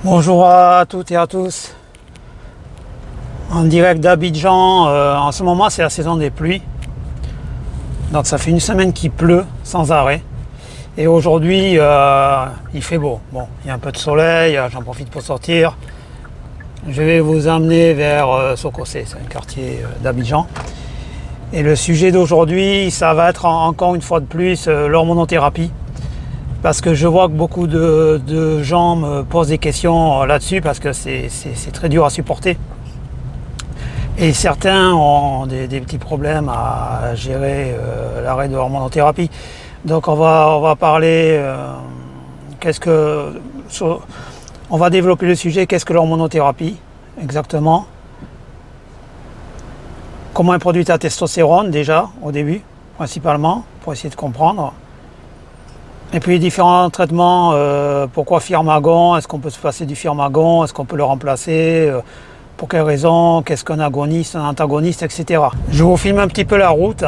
Bonjour à toutes et à tous, en direct d'Abidjan. En ce moment c'est la saison des pluies, donc ça fait une semaine qu'il pleut sans arrêt, et aujourd'hui il fait beau. Bon, il y a un peu de soleil, j'en profite pour sortir. Je vais vous emmener vers Sokosé, c'est un quartier d'Abidjan, et le sujet d'aujourd'hui ça va être encore une fois de plus l'hormonothérapie. Parce que je vois que beaucoup de gens me posent des questions là-dessus parce que c'est très dur à supporter. Et certains ont des petits problèmes à gérer l'arrêt de l'hormonothérapie. Donc on va parler, on va développer le sujet, qu'est-ce que l'hormonothérapie exactement? Comment est produite la testostérone déjà au début, principalement, pour essayer de comprendre. Et puis différents traitements, pourquoi Firmagon, est-ce qu'on peut se passer du Firmagon, est-ce qu'on peut le remplacer, pour quelles raisons, qu'est-ce qu'un agoniste, un antagoniste, etc. Je vous filme un petit peu la route.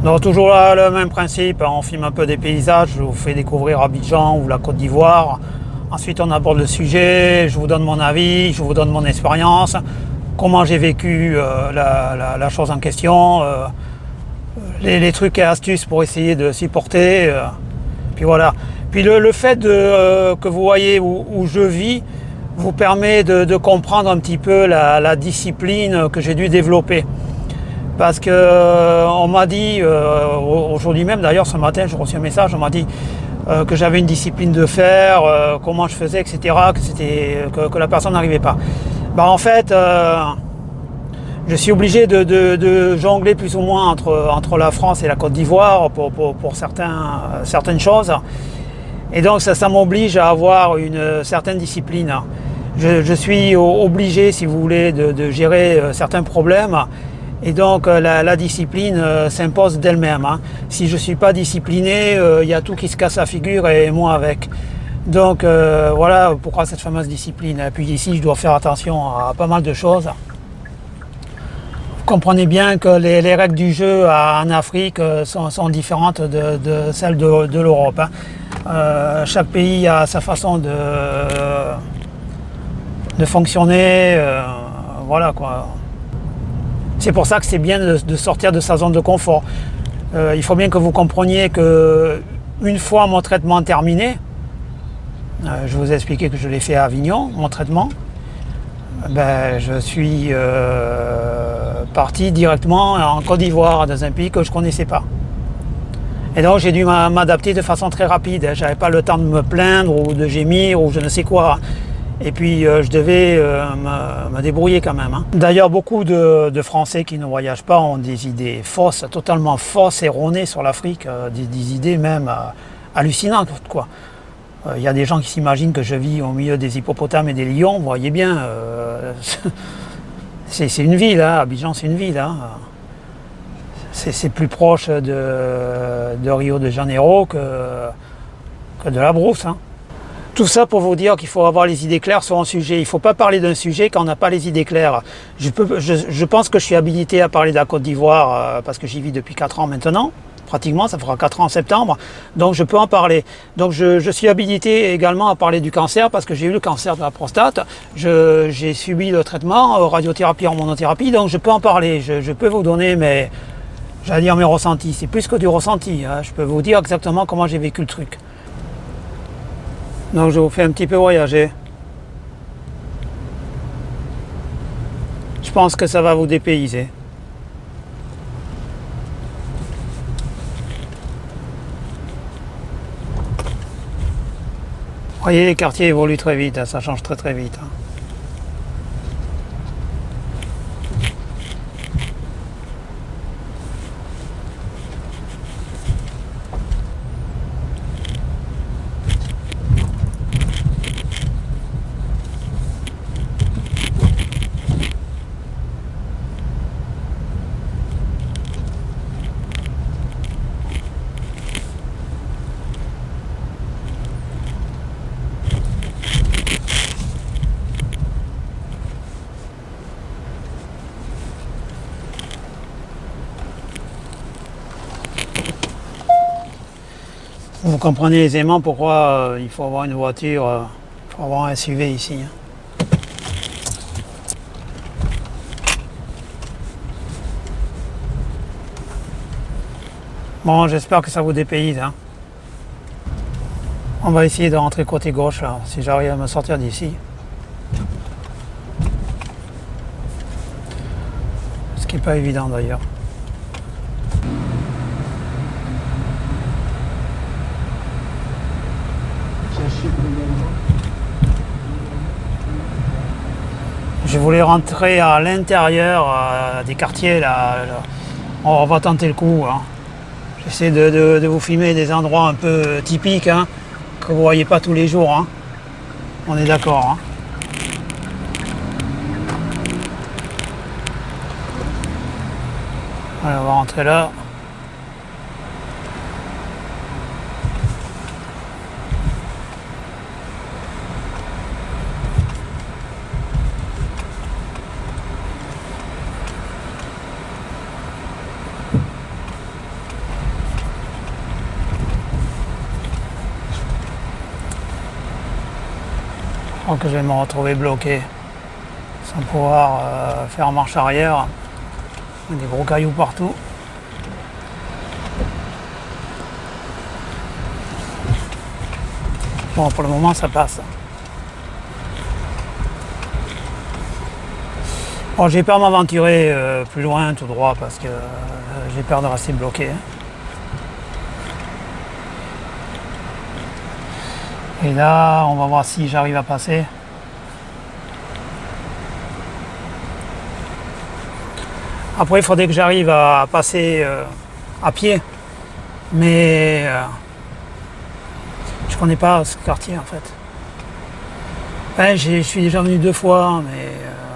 Donc toujours là, le même principe, on filme un peu des paysages, je vous fais découvrir Abidjan ou la Côte d'Ivoire. Ensuite on aborde le sujet, je vous donne mon avis, je vous donne mon expérience, comment j'ai vécu la chose en question. Les trucs et astuces pour essayer de supporter, puis voilà. Puis le fait que vous voyez où je vis vous permet de comprendre un petit peu la discipline que j'ai dû développer. Parce que on m'a dit, aujourd'hui même d'ailleurs ce matin j'ai reçu un message, on m'a dit que j'avais une discipline de fer, comment je faisais, etc., que la personne n'arrivait pas. En fait, je suis obligé de jongler plus ou moins entre la France et la Côte d'Ivoire pour certaines choses. Et donc ça m'oblige à avoir une certaine discipline. Je suis obligé, si vous voulez, de gérer certains problèmes. Et donc la discipline s'impose d'elle-même. Si je ne suis pas discipliné, il y a tout qui se casse la figure et moi avec. Donc voilà pourquoi cette fameuse discipline. Et puis ici, je dois faire attention à pas mal de choses. Vous comprenez bien que les règles du jeu en Afrique sont différentes de celles de l'Europe. Chaque pays a sa façon de fonctionner. Voilà quoi. C'est pour ça que c'est bien de sortir de sa zone de confort. Il faut bien que vous compreniez que une fois mon traitement terminé, je vous ai expliqué que je l'ai fait à Avignon, mon traitement. Je suis parti directement en Côte d'Ivoire, dans un pays que je ne connaissais pas. Et donc j'ai dû m'adapter de façon très rapide. Je n'avais pas le temps de me plaindre ou de gémir ou je ne sais quoi. Et puis je devais me débrouiller quand même. D'ailleurs, beaucoup de Français qui ne voyagent pas ont des idées fausses, totalement fausses, erronées sur l'Afrique, des idées même hallucinantes, quoi. Il y a des gens qui s'imaginent que je vis au milieu des hippopotames et des lions, vous voyez bien, c'est une ville, Abidjan c'est une ville. C'est plus proche de Rio de Janeiro que de la brousse. Tout ça pour vous dire qu'il faut avoir les idées claires sur un sujet. Il ne faut pas parler d'un sujet quand on n'a pas les idées claires. Je pense que je suis habilité à parler de la Côte d'Ivoire parce que j'y vis depuis 4 ans maintenant. Pratiquement, ça fera 4 ans en septembre, donc je peux en parler. Donc je suis habilité également à parler du cancer parce que j'ai eu le cancer de la prostate. J'ai subi le traitement, radiothérapie, hormonothérapie, donc je peux en parler. Je peux vous donner mes ressentis. C'est plus que du ressenti. Je peux vous dire exactement comment j'ai vécu le truc. Donc je vous fais un petit peu voyager. Je pense que ça va vous dépayser. Vous voyez, les quartiers évoluent très vite, ça change très très vite. Vous comprenez aisément pourquoi il faut avoir une voiture, il faut avoir un SUV ici. Bon, j'espère que ça vous dépayse. On va essayer de rentrer côté gauche, là, si j'arrive à me sortir d'ici. Ce qui n'est pas évident d'ailleurs. Je voulais rentrer à l'intérieur des quartiers, là. On va tenter le coup. J'essaie de vous filmer des endroits un peu typiques, que vous ne voyez pas tous les jours. On est d'accord. Allez, on va rentrer là. Je crois que je vais me retrouver bloqué sans pouvoir faire marche arrière. Il y a des gros cailloux partout. Bon, pour le moment, ça passe. Bon, j'ai peur de m'aventurer plus loin, tout droit, parce que j'ai peur de rester bloqué. Et là, on va voir si j'arrive à passer. Après, il faudrait que j'arrive à passer à pied. Mais je connais pas ce quartier en fait. Ouais, je suis déjà venu 2 fois, mais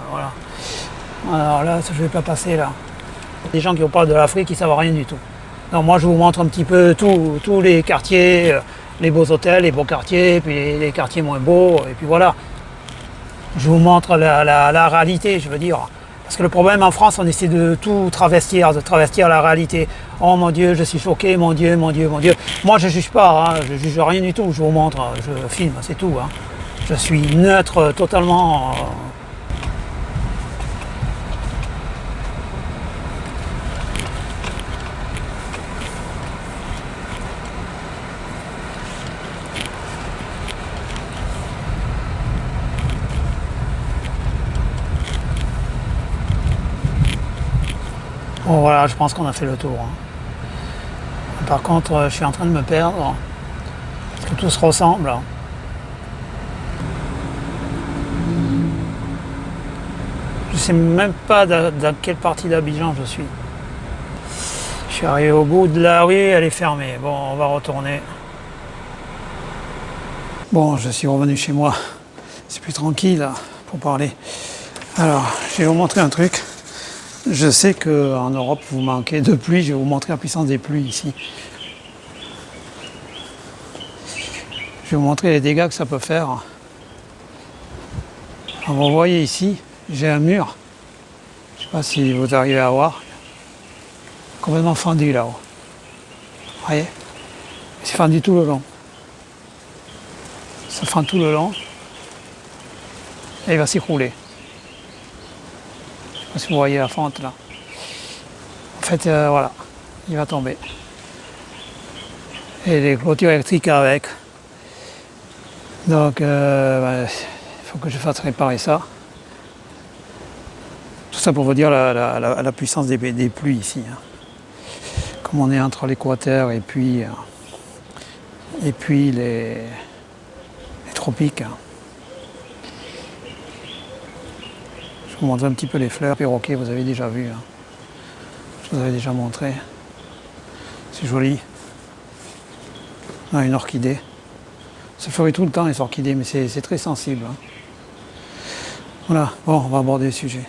voilà. Alors là, je vais pas passer là. Des gens qui vous parlent de l'Afrique, ils savent rien du tout. Donc moi, je vous montre un petit peu tous les quartiers, les beaux hôtels, les beaux quartiers, puis les quartiers moins beaux, et puis voilà. Je vous montre la réalité, je veux dire. Parce que le problème en France, on essaie de tout travestir, la réalité. Oh mon Dieu, je suis choqué, mon Dieu, mon Dieu, mon Dieu. Moi, je ne juge pas, je ne juge rien du tout. Je vous montre, je filme, c'est tout. Je suis neutre totalement. Bon voilà, je pense qu'on a fait le tour. Par contre, je suis en train de me perdre. Parce que tout se ressemble. Je sais même pas dans quelle partie d'Abidjan je suis. Je suis arrivé au bout de la rue, elle est fermée. Bon, on va retourner. Bon, je suis revenu chez moi. C'est plus tranquille là, pour parler. Alors, je vais vous montrer un truc. Je sais qu'en Europe, vous manquez de pluie. Je vais vous montrer la puissance des pluies ici. Je vais vous montrer les dégâts que ça peut faire. Alors, vous voyez ici, j'ai un mur. Je ne sais pas si vous arrivez à voir. Complètement fendu là-haut. Vous voyez? C'est fendu tout le long. Ça fend tout le long. Et il va s'écrouler. Je ne sais pas si vous voyez la fente là. En fait, voilà, il va tomber. Et les clôtures électriques avec. Donc, il faut que je fasse réparer ça. Tout ça pour vous dire la puissance des pluies ici. Comme on est entre l'équateur et puis les tropiques. Je vous montre un petit peu les fleurs perroquets, vous avez déjà vu. Je vous avais déjà montré. C'est joli. Une orchidée. Ça fleurit tout le temps les orchidées, mais c'est très sensible. Voilà, bon, on va aborder le sujet.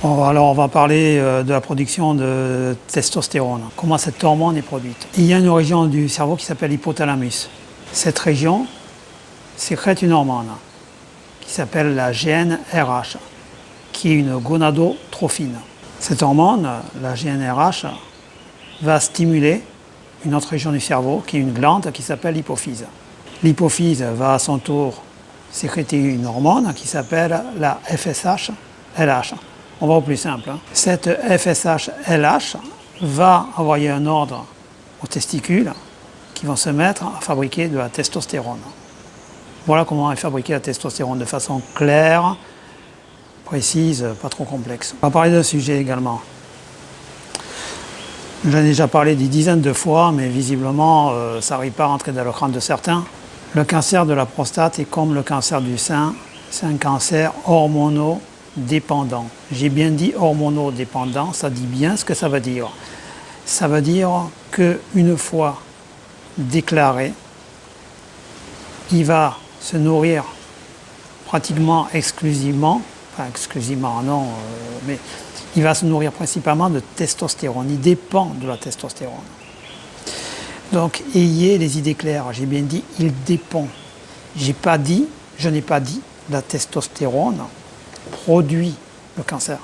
Bon, alors on va parler de la production de testostérone. Comment cette hormone est produite. Il y a une région du cerveau qui s'appelle l'hypothalamus. Cette région sécrète une hormone qui s'appelle la GnRH, qui est une gonadotrophine. Cette hormone, la GnRH, va stimuler une autre région du cerveau, qui est une glande qui s'appelle l'hypophyse. L'hypophyse va à son tour sécréter une hormone qui s'appelle la FSH-LH. On va au plus simple. Cette FSH-LH va envoyer un ordre aux testicules qui vont se mettre à fabriquer de la testostérone. Voilà comment est fabriquée la testostérone de façon claire, précise, pas trop complexe. On va parler d'un sujet également. J'en ai déjà parlé des dizaines de fois, mais visiblement, ça n'arrive pas à rentrer dans le crâne de certains. Le cancer de la prostate est comme le cancer du sein, c'est un cancer hormonodépendant. J'ai bien dit hormonodépendant, ça dit bien ce que ça veut dire. Ça veut dire qu'une fois déclaré, il va se nourrir pratiquement exclusivement, enfin exclusivement non, mais il va se nourrir principalement de testostérone. Il dépend de la testostérone. Donc ayez les idées claires. J'ai bien dit il dépend. Je n'ai pas dit la testostérone produit le cancer.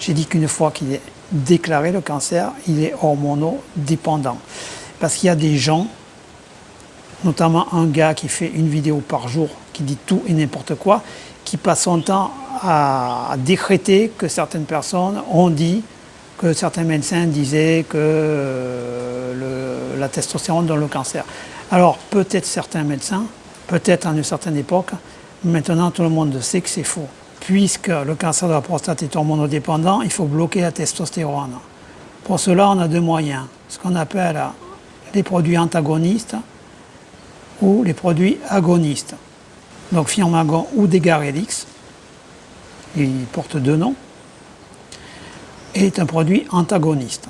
J'ai dit qu'une fois qu'il est déclaré le cancer, il est hormonodépendant. Parce qu'il y a des gens, notamment un gars qui fait une vidéo par jour, qui dit tout et n'importe quoi, qui passe son temps à décréter que certaines personnes ont dit, que certains médecins disaient que la testostérone donne le cancer. Alors peut-être certains médecins, peut-être à une certaine époque, maintenant tout le monde sait que c'est faux. Puisque le cancer de la prostate est hormonodépendant, il faut bloquer la testostérone. Pour cela, on a deux moyens, ce qu'on appelle les produits antagonistes ou les produits agonistes. Donc Firmagon ou Degarelix, il porte deux noms, est un produit antagoniste.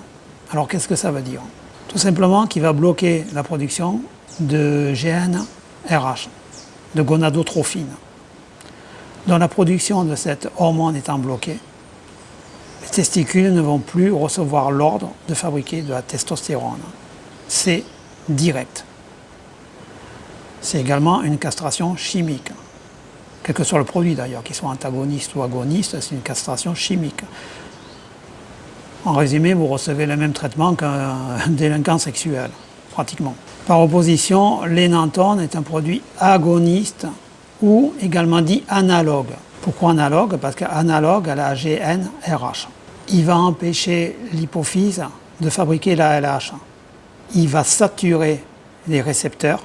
Alors qu'est-ce que ça veut dire? Tout simplement qu'il va bloquer la production de GnRH, de gonadotrophine. Dans la production de cette hormone étant bloquée, les testicules ne vont plus recevoir l'ordre de fabriquer de la testostérone. C'est direct. C'est également une castration chimique. Quel que soit le produit d'ailleurs, qu'il soit antagoniste ou agoniste, c'est une castration chimique. En résumé, vous recevez le même traitement qu'un délinquant sexuel, pratiquement. Par opposition, l'énanthone est un produit agoniste ou également dit analogue. Pourquoi analogue? Parce qu'analogue à la GnRH. Il va empêcher l'hypophyse de fabriquer la LH. Il va saturer les récepteurs.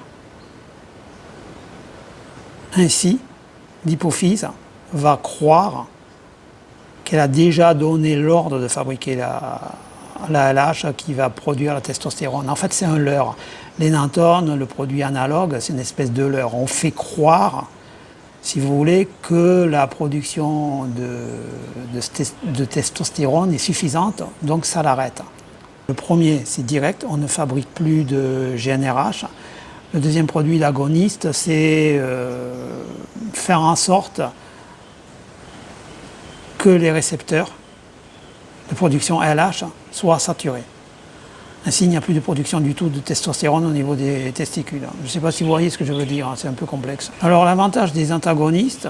Ainsi, l'hypophyse va croire qu'elle a déjà donné l'ordre de fabriquer la LH qui va produire la testostérone. En fait, c'est un leurre. L'énanthone, le produit analogue, c'est une espèce de leurre. On fait croire, si vous voulez, que la production de testostérone est suffisante, donc ça l'arrête. Le premier, c'est direct, on ne fabrique plus de GnRH. Le deuxième produit, l'agoniste, c'est faire en sorte que les récepteurs de production LH soient saturés. Ainsi, il n'y a plus de production du tout de testostérone au niveau des testicules. Je ne sais pas si vous voyez ce que je veux dire, c'est un peu complexe. Alors l'avantage des antagonistes,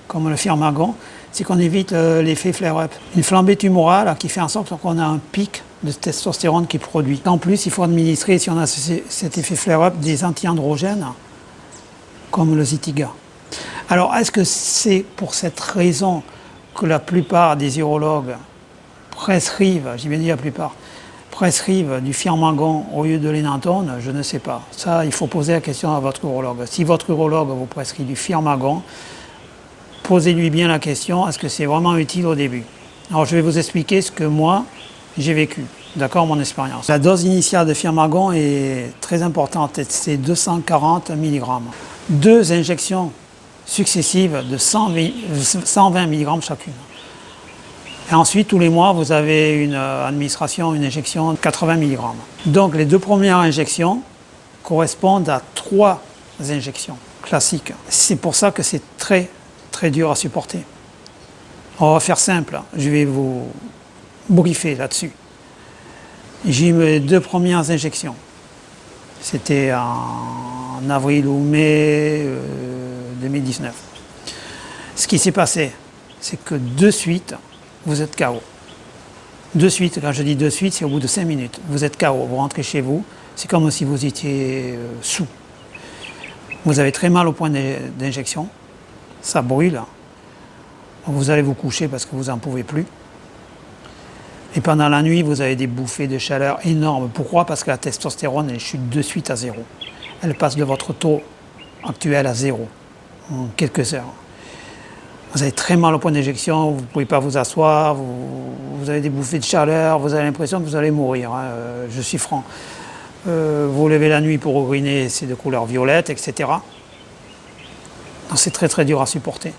comme le Firmagon, c'est qu'on évite l'effet flare-up. Une flambée tumorale qui fait en sorte qu'on a un pic de testostérone qui est produit. En plus, il faut administrer, si on a cet effet flare-up, des anti-androgènes, comme le Zytiga. Alors, est-ce que c'est pour cette raison que la plupart des urologues prescrivent, j'ai bien dit la plupart, prescrivent du Firmagon au lieu de l'énanthone? Je ne sais pas. Ça, il faut poser la question à votre urologue. Si votre urologue vous prescrit du Firmagon, posez-lui bien la question, est-ce que c'est vraiment utile au début? Alors, je vais vous expliquer ce que moi, j'ai vécu, d'accord, mon expérience. La dose initiale de Firmagon est très importante, c'est 240 mg. 2 injections successives de 120 mg chacune. Et ensuite, tous les mois, vous avez une administration, une injection de 80 mg. Donc, les 2 premières injections correspondent à 3 injections classiques. C'est pour ça que c'est très, très dur à supporter. On va faire simple, je vais vous briefer là-dessus. J'ai eu mes 2 premières injections. C'était en avril ou mai 2019. Ce qui s'est passé, c'est que de suite, vous êtes KO. De suite, quand je dis de suite, c'est au bout de 5 minutes. Vous êtes KO, vous rentrez chez vous, C'est comme si vous étiez sous. Vous avez très mal au point d'injection, ça brûle. Vous allez vous coucher parce que vous n'en pouvez plus. Et pendant la nuit, vous avez des bouffées de chaleur énormes. Pourquoi? Parce que la testostérone, elle chute de suite à zéro. Elle passe de votre taux actuel à zéro en quelques heures. Vous avez très mal au point d'injection, vous ne pouvez pas vous asseoir, vous avez des bouffées de chaleur, vous avez l'impression que vous allez mourir, hein, je suis franc. Vous levez la nuit pour uriner, c'est de couleur violette, etc. Donc c'est très très dur à supporter.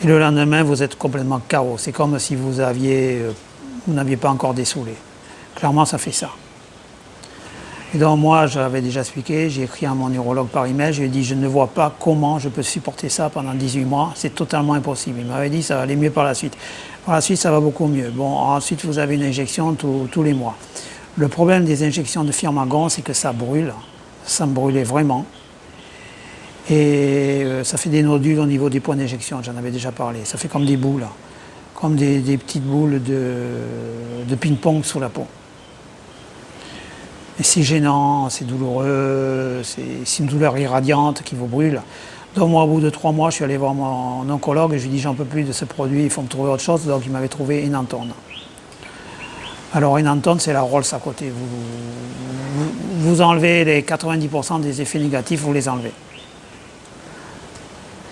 Et le lendemain, vous êtes complètement KO. C'est comme si vous n'aviez pas encore dessoulé. Clairement, ça fait ça. Et donc moi, j'avais déjà expliqué, j'ai écrit à mon neurologue par email, je lui ai dit, je ne vois pas comment je peux supporter ça pendant 18 mois, c'est totalement impossible. Il m'avait dit, ça va aller mieux par la suite. Par la suite, ça va beaucoup mieux. Bon, ensuite, vous avez une injection tous les mois. Le problème des injections de Firmagon, c'est que ça brûle. Ça me brûlait vraiment. Et ça fait des nodules au niveau des points d'injection, j'en avais déjà parlé. Ça fait comme des boules, comme des petites boules de ping-pong sous la peau. Et c'est gênant, c'est douloureux, c'est une douleur irradiante qui vous brûle. Donc moi, au bout de 3 mois, je suis allé voir mon oncologue et je lui ai dit, j'en peux plus de ce produit, il faut me trouver autre chose. Donc il m'avait trouvé Enantone. Alors Enantone, c'est la Rolls à côté. Vous enlevez les 90% des effets négatifs, vous les enlevez.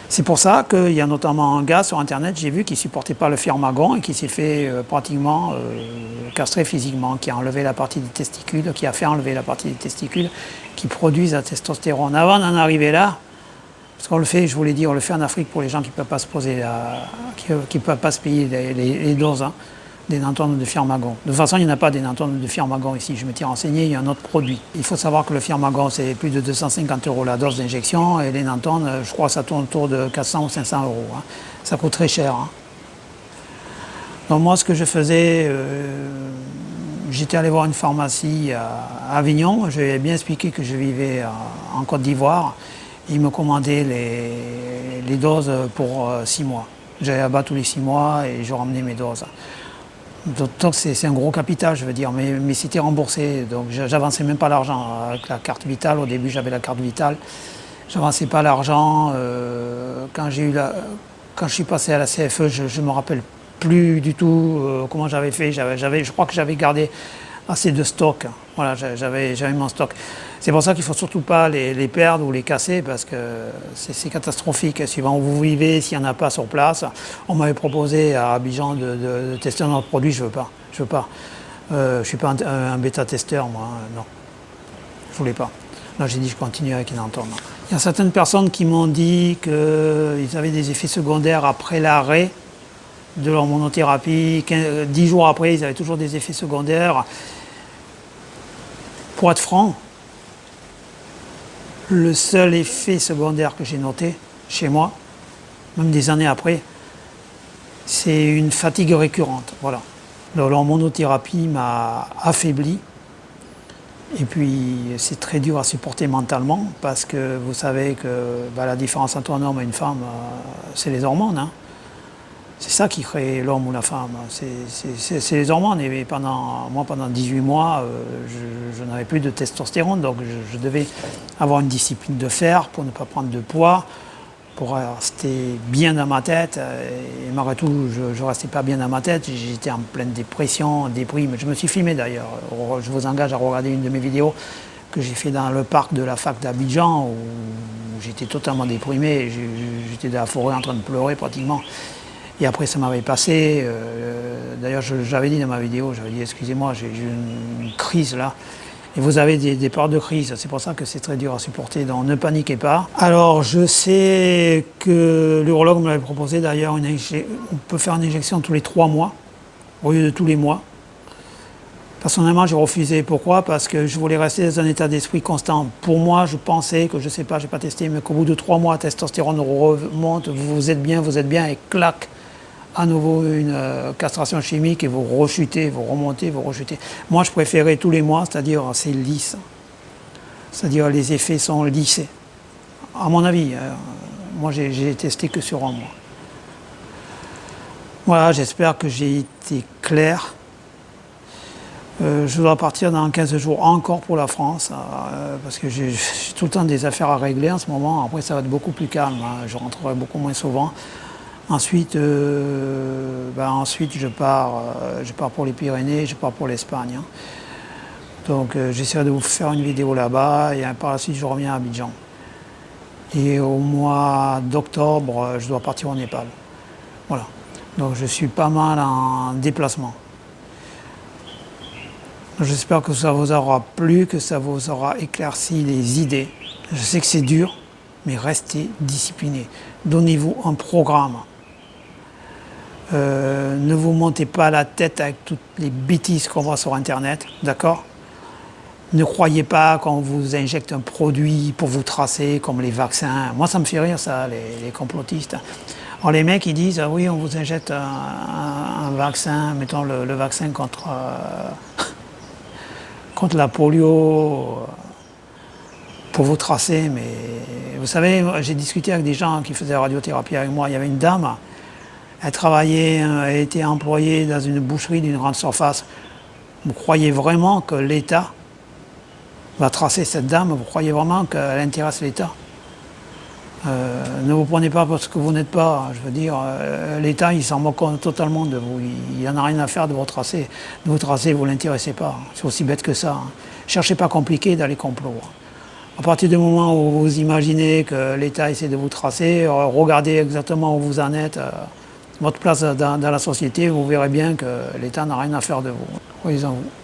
C'est pour ça qu'il y a notamment un gars sur internet, j'ai vu, qui ne supportait pas le Firmagon et qui s'est fait pratiquement castrer physiquement, qui a enlevé la partie des testicules, qui a fait enlever la partie des testicules qui produisent la testostérone. Avant d'en arriver là, parce qu'on le fait, je vous l'ai dit, on le fait en Afrique pour les gens qui ne peuvent pas se poser, qui peuvent pas se payer les doses, hein, des Enantone de Firmagon. De toute façon, il n'y en a pas des Enantone de Firmagon ici, je me tiens renseigné, il y a un autre produit. Il faut savoir que le Firmagon, c'est plus de 250 € la dose d'injection, et les Enantone, je crois que ça tourne autour de 400 ou 500 €. Hein. Ça coûte très cher. Hein. Donc moi, ce que je faisais, j'étais allé voir une pharmacie à Avignon, je lui ai bien expliqué que je vivais en Côte d'Ivoire, ils me commandaient les doses pour 6 mois. J'allais là-bas tous les 6 mois et je ramenais mes doses. Donc c'est un gros capital, je veux dire, mais c'était remboursé, donc j'avançais même pas l'argent avec la carte vitale. Au début, j'avais la carte vitale, j'avançais pas l'argent. Quand je suis passé à la CFE, je me rappelle plus du tout comment j'avais fait. Je crois que j'avais gardé assez de stock. Voilà, j'avais mon stock. C'est pour ça qu'il ne faut surtout pas les perdre ou les casser parce que c'est catastrophique. Suivant où vous vivez, s'il n'y en a pas sur place. On m'avait proposé à Abidjan de tester notre produit, je ne veux pas. Je ne suis pas un bêta-testeur, moi, non. Je ne voulais pas. Là, j'ai dit je continue avec Enantone. Il y a certaines personnes qui m'ont dit qu'ils avaient des effets secondaires après l'arrêt de l'hormonothérapie. 10 jours après, ils avaient toujours des effets secondaires. Pour être franc, le seul effet secondaire que j'ai noté chez moi, même des années après, c'est une fatigue récurrente. Voilà. L'hormonothérapie m'a affaibli. Et puis c'est très dur à supporter mentalement parce que vous savez que la différence entre un homme et une femme, c'est les hormones. Hein. C'est ça qui crée l'homme ou la femme. C'est les hormones. Et pendant 18 mois, je n'avais plus de testostérone, donc je devais avoir une discipline de fer pour ne pas prendre de poids, pour rester bien dans ma tête. Et malgré tout, je ne restais pas bien dans ma tête. J'étais en pleine dépression, déprime. Je me suis filmé d'ailleurs. Je vous engage à regarder une de mes vidéos que j'ai fait dans le parc de la fac d'Abidjan, où j'étais totalement déprimé. J'étais dans la forêt en train de pleurer pratiquement. Et après, ça m'avait passé. D'ailleurs, j'avais dit dans ma vidéo, j'avais dit, excusez-moi, j'ai eu une crise là. Et vous avez des peurs de crise, c'est pour ça que c'est très dur à supporter, donc ne paniquez pas. Alors, je sais que l'urologue me l'avait proposé d'ailleurs, on peut faire une injection tous les 3 mois, au lieu de tous les mois. Personnellement, j'ai refusé. Pourquoi? Parce que je voulais rester dans un état d'esprit constant. Pour moi, je pensais que, je ne sais pas, je n'ai pas testé, mais qu'au bout de 3 mois, la testostérone remonte, vous êtes bien, et clac, à nouveau une castration chimique et vous rechutez, vous remontez, vous rechutez. Moi, je préférais tous les mois, c'est-à-dire c'est lisse. C'est-à-dire les effets sont lissés. À mon avis, moi, j'ai testé que sur un mois. Voilà, j'espère que j'ai été clair. Je dois partir dans 15 jours encore pour la France, parce que j'ai tout le temps des affaires à régler en ce moment. Après, ça va être beaucoup plus calme, hein. Je rentrerai beaucoup moins souvent. Ensuite, ensuite je pars pour les Pyrénées, je pars pour l'Espagne, hein. Donc j'essaierai de vous faire une vidéo là-bas et par la suite je reviens à Abidjan. Et au mois d'octobre, je dois partir au Népal. Voilà. Donc je suis pas mal en déplacement. J'espère que ça vous aura plu, que ça vous aura éclairci les idées. Je sais que c'est dur, mais restez disciplinés. Donnez-vous un programme. Ne vous montez pas la tête avec toutes les bêtises qu'on voit sur Internet, d'accord? Ne croyez pas qu'on vous injecte un produit pour vous tracer, comme les vaccins. Moi, ça me fait rire, ça, les complotistes. Alors, les mecs, ils disent, ah oui, on vous injecte un vaccin, mettons le vaccin contre la polio, pour vous tracer. Mais vous savez, j'ai discuté avec des gens qui faisaient la radiothérapie avec moi. Il y avait une dame, elle travaillait, elle était employée dans une boucherie d'une grande surface. Vous croyez vraiment que l'État va tracer cette dame? Vous croyez vraiment qu'elle intéresse l'État? Ne vous prenez pas parce que vous n'êtes pas. Je veux dire, l'État, il s'en moque totalement de vous. Il n'en a rien à faire de vous tracer. De vous tracer, vous ne l'intéressez pas. C'est aussi bête que ça, hein. Cherchez pas compliqué dans les complots. À partir du moment où vous imaginez que l'État essaie de vous tracer, regardez exactement où vous en êtes, votre place dans la société, vous verrez bien que l'État n'a rien à faire de vous. Croyez-en vous.